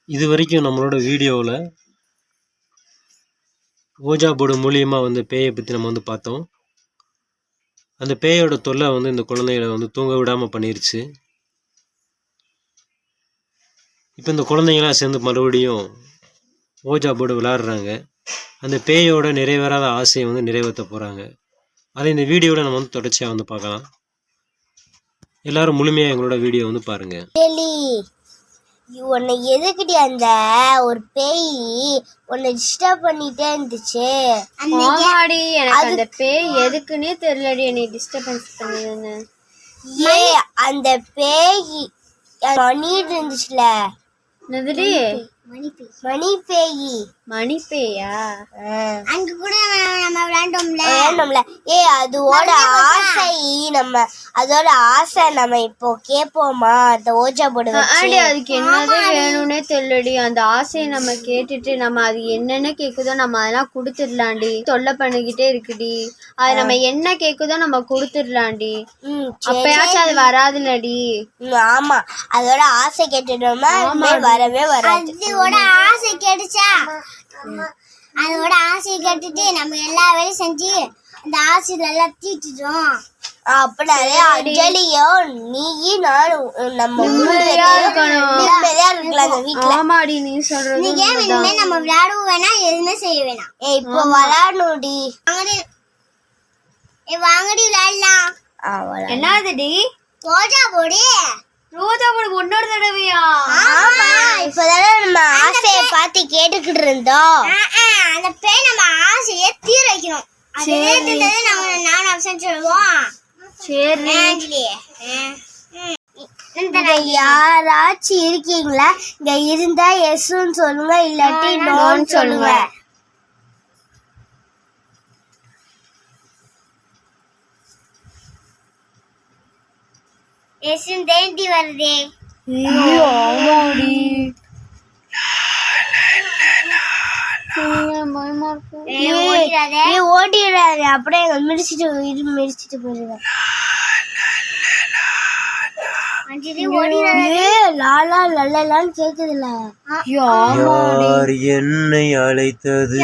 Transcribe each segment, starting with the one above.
இது வரைக்கும் நம்மளோட வீடியோவில் ஓஜா போர்டு மூலியமாக பேயை பற்றி நம்ம பார்த்தோம். அந்த பேயோட தொல்லை இந்த குழந்தைகளை தூங்க விடாமல் பண்ணிருச்சு. இப்போ இந்த குழந்தைங்களாம் சேர்ந்து மறுபடியும் ஓஜா போர்டு விளையாடுறாங்க. அந்த பேயோட நிறைவேறாத ஆசையை நிறைவேற்ற போகிறாங்க. அதை இந்த வீடியோவில் நம்ம தொடர்ச்சியாக பார்க்கலாம். எல்லாரும் முழுமையாக எங்களோட வீடியோ பாருங்கள். உன்னை எதுக்கிட்ட அந்த ஒரு பேய் உன்னை டிஸ்டர்ப் பண்ணிட்டே இருந்துச்சு. எனக்கு அந்த பேய் எதுக்குன்னே தெரியலடி, என்னை டிஸ்டர்பன்ஸ் பண்ணிடுங்க. அந்த பேய் பண்ணிட்டு இருந்துச்சுல, மணி பேயா? அங்க கூட நம்ம விளையாண்டோம்ல. அதோட ஆசை அதோட ஆசை நம்ம இப்போ கேட்போமா? அந்த ஓஜா போர்டு அதுக்கு என்னது வேணும்னே தெரியலடி. அந்த ஆசையை நம்ம கேட்டுட்டு நம்ம அது என்னென்ன கேக்குதோ நம்ம அதெல்லாம் கொடுத்துடலாண்டி. தொல்லை பண்ணிக்கிட்டே இருக்குடி. அது நம்ம என்ன கேக்குதோ நம்ம கொடுத்துடலாண்டி. அப்பயாச்சும் அது வராதுலடி. ஆமா, அதோட ஆசை கேட்டுட்டோம்னா வரவே வராது. அதோட ஆசை கேட்டுச்சா, அதோட ஆசையை கேட்டுட்டு நம்ம எல்லா வேலையும் செஞ்சு அந்த ஆசையில எல்லாம் தீட்டுட்டோம். அப்படியே அஞ்சலியோ நீயும் நானும் நம்ம ஆமாடி, நீ சொல்றது நம்ம விளையாடுவோம் வேணா, எதுவுமே செய்ய வேணாம். இப்போ விளையாடணும்டி. வாங்கடி விளையாடலாம். என்னதுடி? ரோஜா போடு. ரோஜா போர்டு ஒன்னொரு தடவையா? ஆமா, இப்பதானே நம்ம ஆசையை பார்த்து கேட்டுக்கிட்டு இருந்தோம். அந்த பேய் நம்ம ஆசையை தீர வைக்கணும். நானும் அவசரம் சொல்லுவோம். சரி, யாராச்சும் இருக்கீங்களா? இங்க இருந்தா எஸ்ன்னு சொல்லுங்க, இல்லாட்டி நோன்னு சொல்லுங்க. எஸ்ன்னு தேண்டி வருதே. ஆமாடி, ஓடிடாது. அப்படியே மிதிச்சிட்டு போயிடுவேன். கேக்குதுல, யார் என்னை அழைத்தது?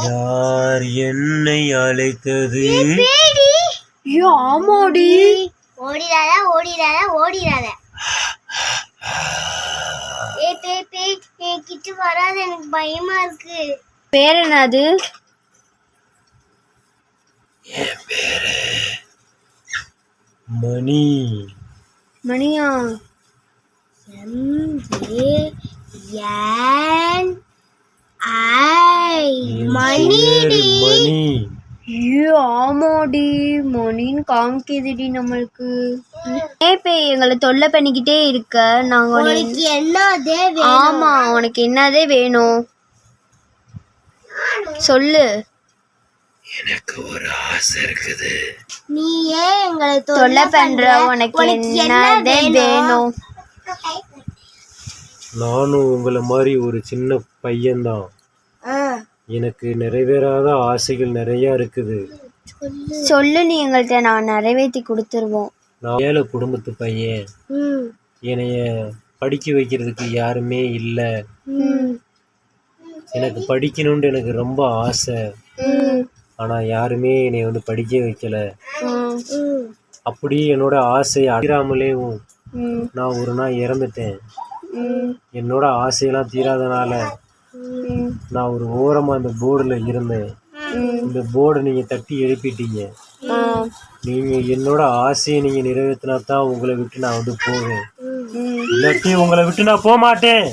யார் என்னை அழைத்தது? ஆமாடி, ஓடிடாத. கிட்ட வராது, எனக்கு பயமா இருக்கு. பேர் என்னது? மணி. மணியா? ஆமாடி, மணின்னு காமிக்குதுடி நம்மளுக்கு. பேய் எங்களை தொல்லை பண்ணிக்கிட்டே இருக்க. நாங்க என்னதே? ஆமா, உனக்கு என்னதே வேணும் சொல்லு. எனக்கு ஒரு ஆசை இருக்குது. நீ ஏன் எங்களை தொல்லை பண்ற? உனக்கு என்னதே வேணும்? நானும் உங்களை மாதிரி ஒரு சின்ன பையன்தான். எனக்கு நிறைவேறாத ஆசைகள் நிறைய இருக்குது. சொல்லு, நீ எங்கள்கிட்ட நான் நிறைவேற்றி கொடுத்துருவோம். நான் ஏழை குடும்பத்து பையன். என்னைய படிக்க வைக்கிறதுக்கு யாருமே இல்லை. எனக்கு படிக்கணும்னு எனக்கு ரொம்ப ஆசை. ஆனா யாருமே என்னை படிக்க வைக்கல. அப்படி என்னோட ஆசையை அடிராமலே நான் ஒரு நாள் இறந்துட்டேன். என்னோட ஆசையெல்லாம் தீராதனால நான் ஒரு ஓரமா அந்த போர்டுல இருந்தேன். இந்த போர்டை நீங்க தட்டி எழுப்பிட்டீங்க. நீங்க என்னோட ஆசையை நீங்க நிறைவேற்றினா தான் உங்களை விட்டு நான் போவேன். இல்லாட்டி உங்களை விட்டு நான் போக மாட்டேன்.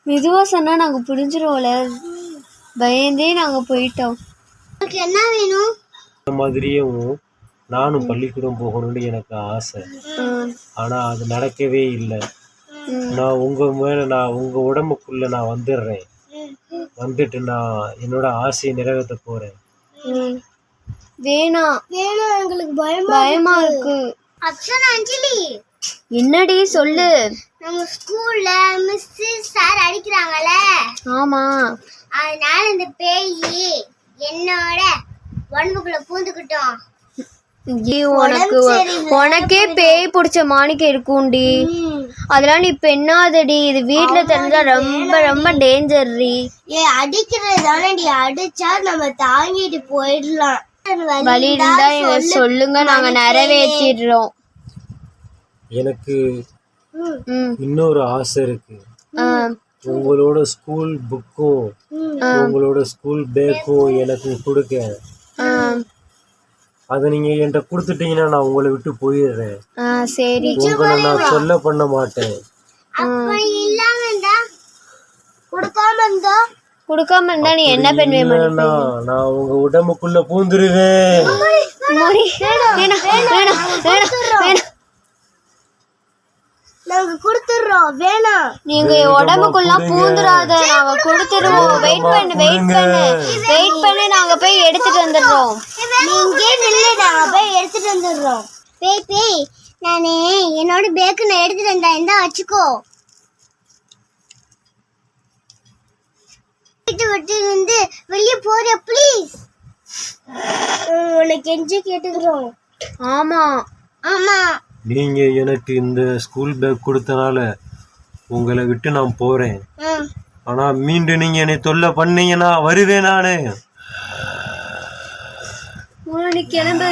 மெதுவா சொன்னா நாங்க புரிஞ்சிருவோம்ல, பயந்தே நாங்க போயிட்டோம். என்ன வேணும்? இந்த மாதிரியும் நானும் பள்ளிக்கூடம் போகணும்னு எனக்கு ஆசை. ஆனா அது நடக்கவே இல்லை. நான் உங்க உடம்புக்குள்ள நான் வந்துட்டு நான் என்னோட ஆசையை நிறைவேற்ற போறேன். வேணாம், எங்களுக்கு பயமா இருக்கு. அஞ்சலி, என்னடி சொல்லு. நம்ம ஸ்கூல்ல மிஸ் சார் அடிக்கிறாங்கல்ல? ஆமா, அதனால இந்த பேய் என்னோட உடம்புக்குள்ள பூந்துக்கிட்டோம். உனக்கு உனக்கே பேய் பிடிச்ச மாணிக்க இருக்கும்டி. அதெல்லாம் நீ பெண்ணாதடி. இது வீட்டுல தெரிஞ்சா ரொம்ப ரொம்ப டேஞ்சர்டி. அடிக்கிறது தானே, அடிச்சா நம்ம தாங்கிட்டு போயிடலாம். வலி இருந்தா எங்க சொல்லுங்க, நாங்க நிறைவேற்றிடுறோம். எனக்கு இன்னொரு ஆசை இருக்கு. உங்களோட ஸ்கூல் புக்கும் உங்களோட ஸ்கூல் பேக்கும் எனக்கு கொடுக்க. அதை நீங்க என்கிட்ட கொடுத்துட்டீங்கன்னா நான் உங்களை விட்டு போயிடுறேன். சரி, உங்களை நான் சொல்ல பண்ண மாட்டேன். கொடுக்காம இருந்தா நீ என்ன பண்ணுவேன்? நான் உங்க உடம்புக்குள்ள பூந்துருவேன். நாங்க கொடுத்துறோம், வேணாம். நீங்க உடம்புக்குள்ள பூந்துராத, நாங்க கொடுத்துருவோம். வெயிட் பண்ணு, நாங்க போய் எடுத்துட்டு வந்துடுறோம். நீங்க நில்லு, நாங்க போய் எடுத்துட்டு வந்துடுறோம். பேய் நானே என்னோட பேக்கு நான் எடுத்துட்டு வந்தேன், இந்தா வச்சுக்கோ. வீட்டு விட்டு இருந்து வெளியே போற ப்ளீஸ். உனக்கு கெஞ்சி கேட்டுக்கிறோம். ஆமா ஆமா, நீங்க எனக்கு இந்த ஸ்கூல் பேக் கொடுத்தனால உங்களை விட்டு நான் போறேன். ஆனா மீண்டும் நீங்க என்னை தொல்லை பண்ணீங்கன்னா வருவேன் நானு. நீ கிளம்பு.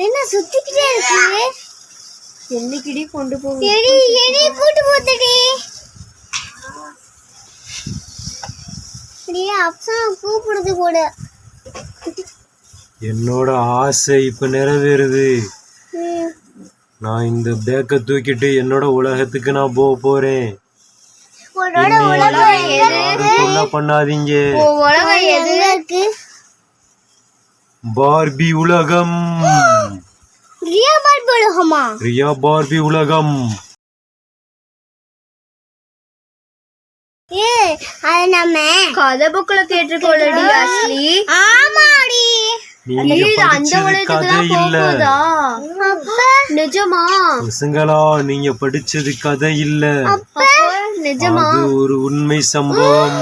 என்ன சுத்திக்கிட்டே இருக்கு? என்னைக்கிடி கொண்டு போகும்? எடி கூட்டு போத்துடி. அப்பா கூப்பிடுது கூட. என்னோட ஆசை இப்ப நிறைவேறுது. நான் இந்த பேக்கை தூக்கிட்டு என்னோட உலகத்துக்கு நான் போறேன். தொல்லை பண்ணாதீங்க. உலகம் எது இருக்கு? பார்பி உலகம். ரியா பார்பி உலகமா? ரியா பார்பி உலகம். அது நம்ம கதை புக்ல கேட்டிருக்கோம்லடி அஸ்லி. ஆமாடி. நீங்க படிச்சது கதை இல்ல. நிஜமா பசங்களா, நீங்க படிச்சது கதை இல்ல, நிஜமா அது ஒரு உண்மை சம்பவம்.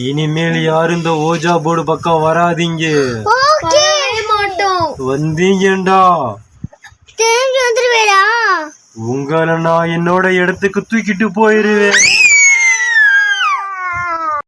இனிமேல் யாரும் இந்த ஓஜா போர்டு பக்கம் வராதீங்க. மாட்டோம். வந்தீங்கடா வந்துருவேடா. உங்களை நான் என்னோட இடத்துக்கு தூக்கிட்டு போயிருவேன்.